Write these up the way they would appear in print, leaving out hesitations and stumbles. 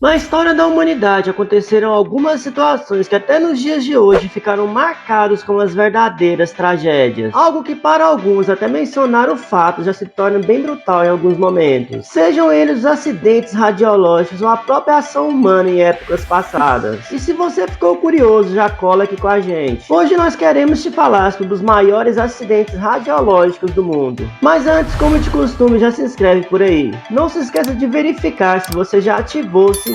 Na história da humanidade aconteceram algumas situações que até nos dias de hoje ficaram marcados como as verdadeiras tragédias. Algo que para alguns, até mencionar o fato, já se torna bem brutal em alguns momentos. Sejam eles os acidentes radiológicos ou a própria ação humana em épocas passadas. E se você ficou curioso, já cola aqui com a gente. Hoje nós queremos te falar sobre os maiores acidentes radiológicos do mundo. Mas antes, como de costume, já se inscreve por aí. Não se esqueça de verificar se você já ativou o sininho.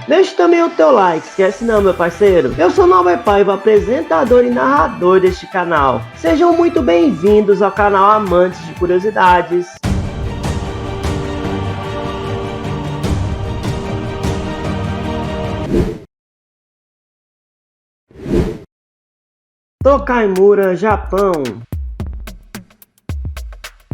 Deixe também o teu like, esquece não, meu parceiro. Eu sou Nober Paiva, apresentador e narrador deste canal. Sejam muito bem-vindos ao canal Amantes de Curiosidades. Tokaimura, Japão.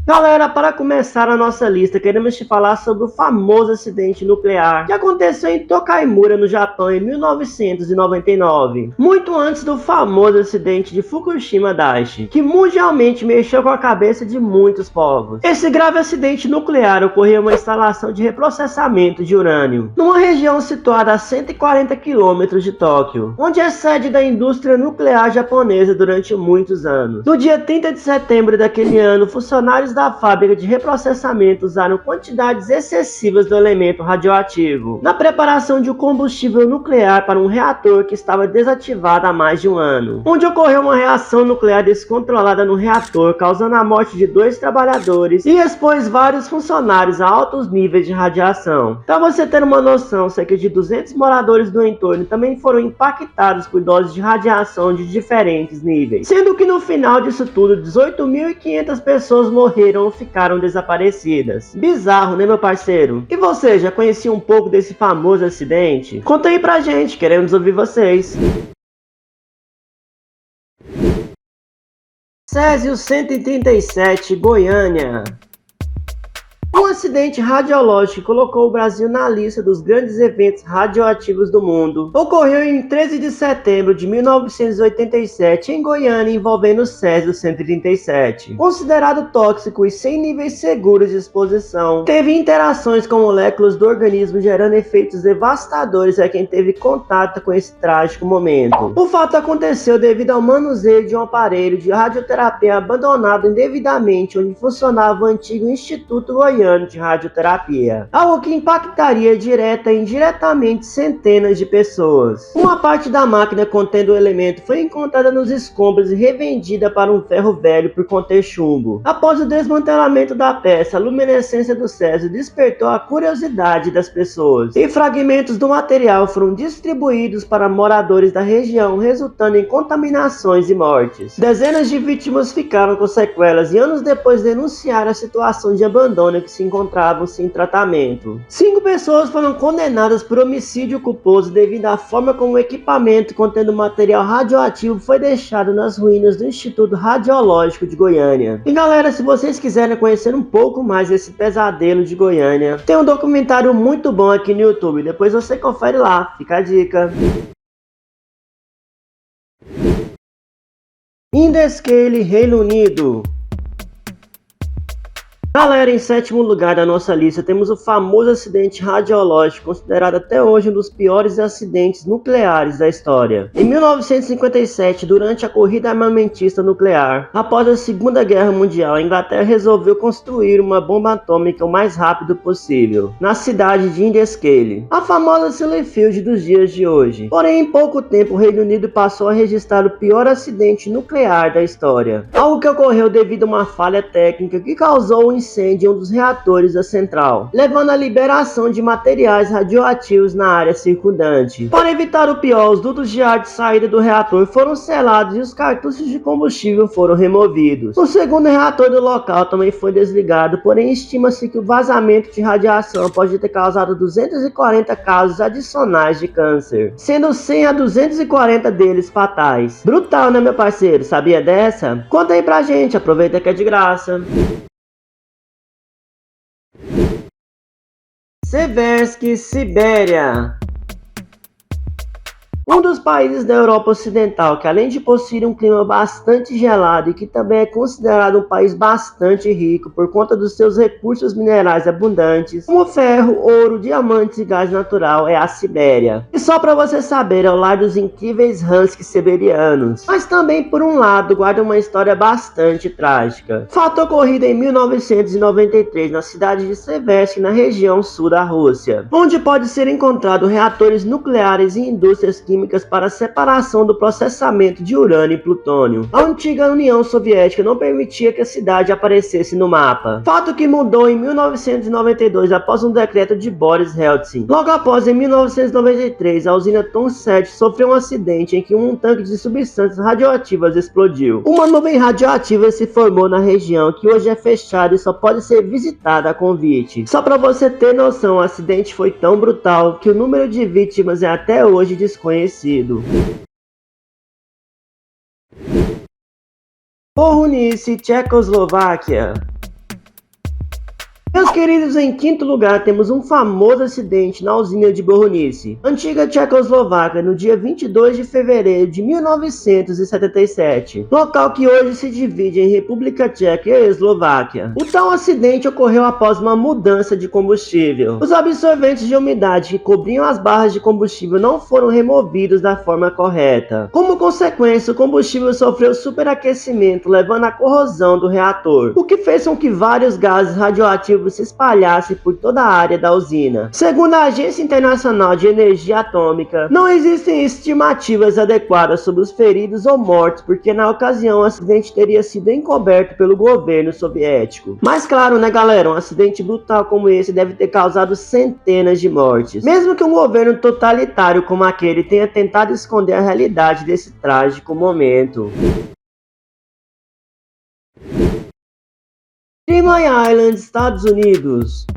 Galera, para começar a nossa lista, queremos te falar sobre o famoso acidente nuclear que aconteceu em Tokaimura, no Japão, em 1999, muito antes do famoso acidente de Fukushima Daiichi, que mundialmente mexeu com a cabeça de muitos povos. Esse grave acidente nuclear ocorreu em uma instalação de reprocessamento de urânio, numa região situada a 140 quilômetros de Tóquio, onde é sede da indústria nuclear japonesa durante muitos anos. No dia 30 de setembro daquele ano, funcionários da fábrica de reprocessamento usaram quantidades excessivas do elemento radioativo na preparação de um combustível nuclear para um reator que estava desativado há mais de um ano, onde ocorreu uma reação nuclear descontrolada no reator, causando a morte de 2 trabalhadores e expôs vários funcionários a altos níveis de radiação. Para você ter uma noção, cerca de 200 moradores do entorno também foram impactados por doses de radiação de diferentes níveis, sendo que no final disso tudo, 18.500 pessoas morreram ou ficaram desaparecidas. Bizarro, né, meu parceiro? E você, já conhecia um pouco desse famoso acidente? Conta aí pra gente, queremos ouvir vocês. Césio 137, Goiânia. Um acidente radiológico que colocou o Brasil na lista dos grandes eventos radioativos do mundo ocorreu em 13 de setembro de 1987 em Goiânia, envolvendo o Césio 137. Considerado tóxico e sem níveis seguros de exposição, teve interações com moléculas do organismo, gerando efeitos devastadores a quem teve contato com esse trágico momento. O fato aconteceu devido ao manuseio de um aparelho de radioterapia abandonado indevidamente, onde funcionava o antigo Instituto Goiano de radioterapia, algo que impactaria direta e indiretamente centenas de pessoas. Uma parte da máquina contendo o elemento foi encontrada nos escombros e revendida para um ferro velho por conter chumbo. Após o desmantelamento da peça, a luminescência do Césio despertou a curiosidade das pessoas, e fragmentos do material foram distribuídos para moradores da região, resultando em contaminações e mortes. Dezenas de vítimas ficaram com sequelas e anos depois denunciaram a situação de abandono que se encontravam sem tratamento. 5 pessoas foram condenadas por homicídio culposo devido à forma como o equipamento contendo material radioativo foi deixado nas ruínas do Instituto Radiológico de Goiânia. E galera, se vocês quiserem conhecer um pouco mais desse pesadelo de Goiânia, tem um documentário muito bom aqui no YouTube, depois você confere lá, fica a dica. Indescale, Reino Unido. Galera, em sétimo lugar da nossa lista temos o famoso acidente radiológico, considerado até hoje um dos piores acidentes nucleares da história. Em 1957, durante a corrida armamentista nuclear, após a Segunda Guerra Mundial, a Inglaterra resolveu construir uma bomba atômica o mais rápido possível, na cidade de Indescale, a famosa Sellafield dos dias de hoje. Porém, em pouco tempo, o Reino Unido passou a registrar o pior acidente nuclear da história, algo que ocorreu devido a uma falha técnica que causou um incêndio em um dos reatores da central, levando à liberação de materiais radioativos na área circundante. Para evitar o pior, os dutos de ar de saída do reator foram selados e os cartuchos de combustível foram removidos. O segundo reator do local também foi desligado, porém estima-se que o vazamento de radiação pode ter causado 240 casos adicionais de câncer, sendo 100 a 240 deles fatais. Brutal, né, meu parceiro? Sabia dessa? Conta aí pra gente, aproveita que é de graça. Seversk, Sibéria. Um dos países da Europa Ocidental que, além de possuir um clima bastante gelado e que também é considerado um país bastante rico por conta dos seus recursos minerais abundantes, como ferro, ouro, diamantes e gás natural, é a Sibéria. E só para você saber, é o lar dos incríveis huskies siberianos. Mas também, por um lado, guarda uma história bastante trágica. Fato ocorrido em 1993 na cidade de Seversk, na região sul da Rússia, onde pode ser encontrado reatores nucleares e indústrias químicas para a separação do processamento de urânio e plutônio. A antiga União Soviética não permitia que a cidade aparecesse no mapa. Fato que mudou em 1992 após um decreto de Boris Yeltsin. Logo após, em 1993, a usina Tom-7 sofreu um acidente em que um tanque de substâncias radioativas explodiu. Uma nuvem radioativa se formou na região, que hoje é fechada e só pode ser visitada a convite. Só para você ter noção, o acidente foi tão brutal que o número de vítimas é até hoje desconhecido. Bohunice, Tchecoslováquia. Meus queridos, em quinto lugar temos um famoso acidente na usina de Bohunice, antiga Tchecoslováquia, no dia 22 de fevereiro de 1977, local que hoje se divide em República Tcheca e Eslováquia. O tal acidente ocorreu após uma mudança de combustível. Os absorventes de umidade que cobriam as barras de combustível não foram removidos da forma correta. Como consequência, o combustível sofreu superaquecimento, levando à corrosão do reator, o que fez com que vários gases radioativos se espalhasse por toda a área da usina. Segundo a Agência Internacional de Energia Atômica, não existem estimativas adequadas sobre os feridos ou mortos, porque na ocasião o acidente teria sido encoberto pelo governo soviético. Mas claro, né galera, um acidente brutal como esse deve ter causado centenas de mortes. Mesmo que um governo totalitário como aquele tenha tentado esconder a realidade desse trágico momento. Three Mile Island, Estados Unidos.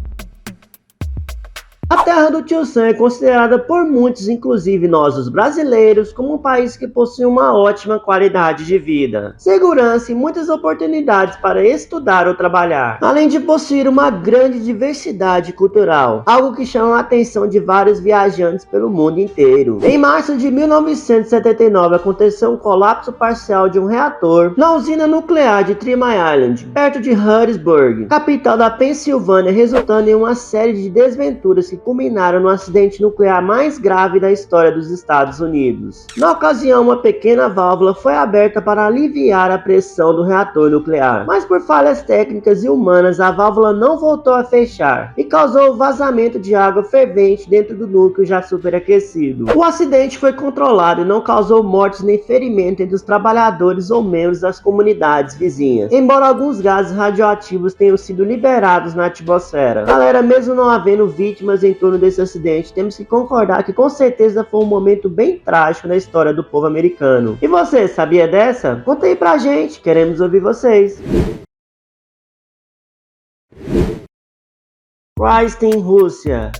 A terra do Tio Sam é considerada por muitos, inclusive nós os brasileiros, como um país que possui uma ótima qualidade de vida, segurança e muitas oportunidades para estudar ou trabalhar, além de possuir uma grande diversidade cultural, algo que chama a atenção de vários viajantes pelo mundo inteiro. Em março de 1979 aconteceu um colapso parcial de um reator na usina nuclear de Three Mile Island, perto de Harrisburg, capital da Pensilvânia, resultando em uma série de desventuras que culminaram no acidente nuclear mais grave da história dos Estados Unidos. Na ocasião, uma pequena válvula foi aberta para aliviar a pressão do reator nuclear, mas por falhas técnicas e humanas, a válvula não voltou a fechar e causou o vazamento de água fervente dentro do núcleo já superaquecido. O acidente foi controlado e não causou mortes nem ferimento entre os trabalhadores ou membros das comunidades vizinhas, embora alguns gases radioativos tenham sido liberados na atmosfera. Galera, mesmo não havendo vítimas em torno desse acidente, temos que concordar que com certeza foi um momento bem trágico na história do povo americano. E você, sabia dessa? Conta aí pra gente, queremos ouvir vocês. Krasny, Rússia.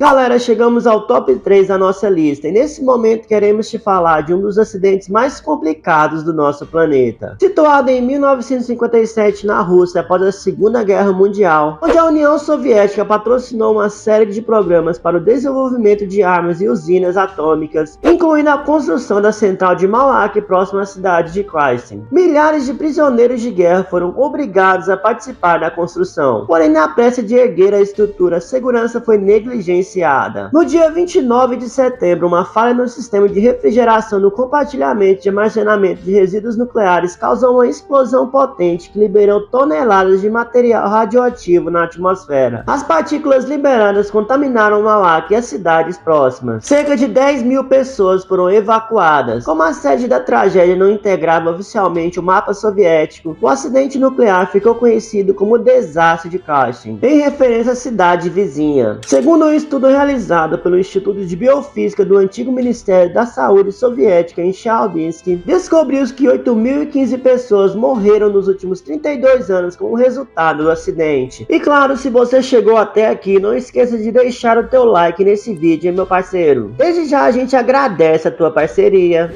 Galera, chegamos ao top 3 da nossa lista e nesse momento queremos te falar de um dos acidentes mais complicados do nosso planeta. Situado em 1957 na Rússia após a Segunda Guerra Mundial, onde a União Soviética patrocinou uma série de programas para o desenvolvimento de armas e usinas atômicas, incluindo a construção da central de Mauak próxima à cidade de Krasny. Milhares de prisioneiros de guerra foram obrigados a participar da construção, porém na pressa de erguer a estrutura, a segurança foi negligenciada. No dia 29 de setembro, uma falha no sistema de refrigeração no compartilhamento de armazenamento de resíduos nucleares causou uma explosão potente que liberou toneladas de material radioativo na atmosfera. As partículas liberadas contaminaram Mauak e as cidades próximas. Cerca de 10 mil pessoas foram evacuadas. Como a sede da tragédia não integrava oficialmente o mapa soviético, o acidente nuclear ficou conhecido como Desastre de Krasny, em referência à cidade vizinha. Segundo um estudo realizado pelo Instituto de Biofísica do antigo Ministério da Saúde soviética em Chelyabinsk, descobriu-se que 8.015 pessoas morreram nos últimos 32 anos como resultado do acidente. E claro, se você chegou até aqui, não esqueça de deixar o teu like nesse vídeo, hein, meu parceiro. Desde já a gente agradece a tua parceria.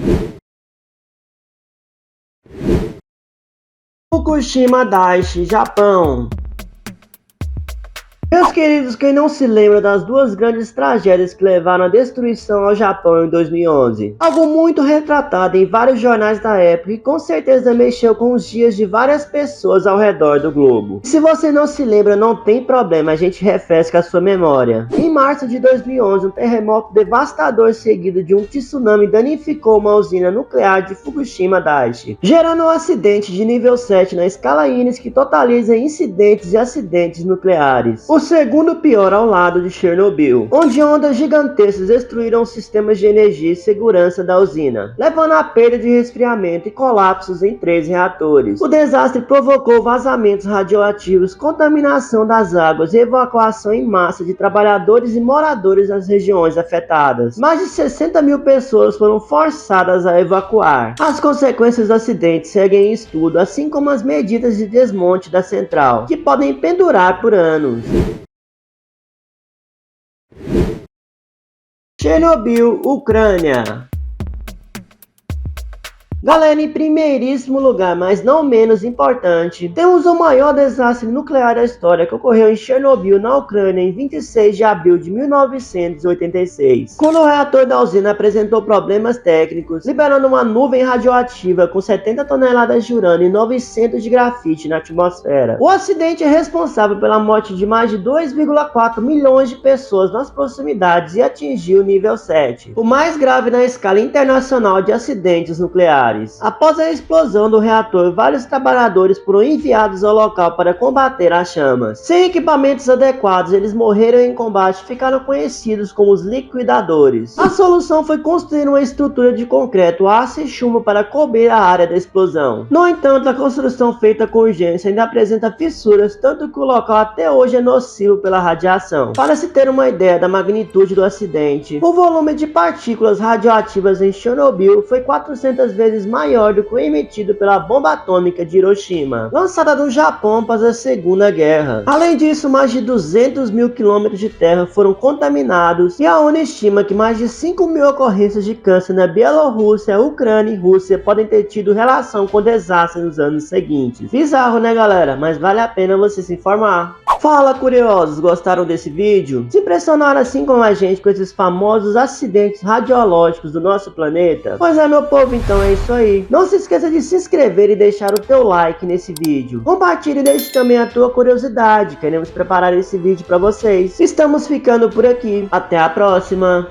Fukushima Daiichi, Japão. Meus queridos, quem não se lembra das duas grandes tragédias que levaram à destruição ao Japão em 2011? Algo muito retratado em vários jornais da época e com certeza mexeu com os dias de várias pessoas ao redor do globo. E se você não se lembra, não tem problema, a gente refresca a sua memória. Em março de 2011, um terremoto devastador seguido de um tsunami danificou uma usina nuclear de Fukushima Daiichi, gerando um acidente de nível 7 na escala Innes que totaliza incidentes e acidentes nucleares. O segundo pior ao lado de Chernobyl, onde ondas gigantescas destruíram os sistemas de energia e segurança da usina, levando à perda de resfriamento e colapsos em 3 reatores. O desastre provocou vazamentos radioativos, contaminação das águas e evacuação em massa de trabalhadores e moradores das regiões afetadas. Mais de 60 mil pessoas foram forçadas a evacuar. As consequências do acidente seguem em estudo, assim como as medidas de desmonte da central, que podem perdurar por anos. Chernobyl, Ucrânia. Galera, em primeiríssimo lugar, mas não menos importante, temos o maior desastre nuclear da história que ocorreu em Chernobyl, na Ucrânia, em 26 de abril de 1986, quando o reator da usina apresentou problemas técnicos, liberando uma nuvem radioativa com 70 toneladas de urânio e 900 de grafite na atmosfera. O acidente é responsável pela morte de mais de 2,4 milhões de pessoas nas proximidades e atingiu o nível 7, o mais grave na escala internacional de acidentes nucleares. Após a explosão do reator, vários trabalhadores foram enviados ao local para combater as chamas. Sem equipamentos adequados, eles morreram em combate e ficaram conhecidos como os liquidadores. A solução foi construir uma estrutura de concreto, aço e chumbo para cobrir a área da explosão. No entanto, a construção feita com urgência ainda apresenta fissuras, tanto que o local até hoje é nocivo pela radiação. Para se ter uma ideia da magnitude do acidente, o volume de partículas radioativas em Chernobyl foi 400 vezes maior do que o emitido pela bomba atômica de Hiroshima, lançada no Japão após a Segunda Guerra. Além disso, mais de 200 mil quilômetros de terra foram contaminados e a ONU estima que mais de 5 mil ocorrências de câncer na Bielorrússia, Ucrânia e Rússia podem ter tido relação com o desastre nos anos seguintes. Bizarro, né, galera? Mas vale a pena você se informar. Fala, curiosos, gostaram desse vídeo? Se impressionaram assim como a gente com esses famosos acidentes radiológicos do nosso planeta? Pois é, meu povo, então é isso aí. Não se esqueça de se inscrever e deixar o teu like nesse vídeo. Compartilhe e deixe também a tua curiosidade. Queremos preparar esse vídeo para vocês. Estamos ficando por aqui. Até a próxima.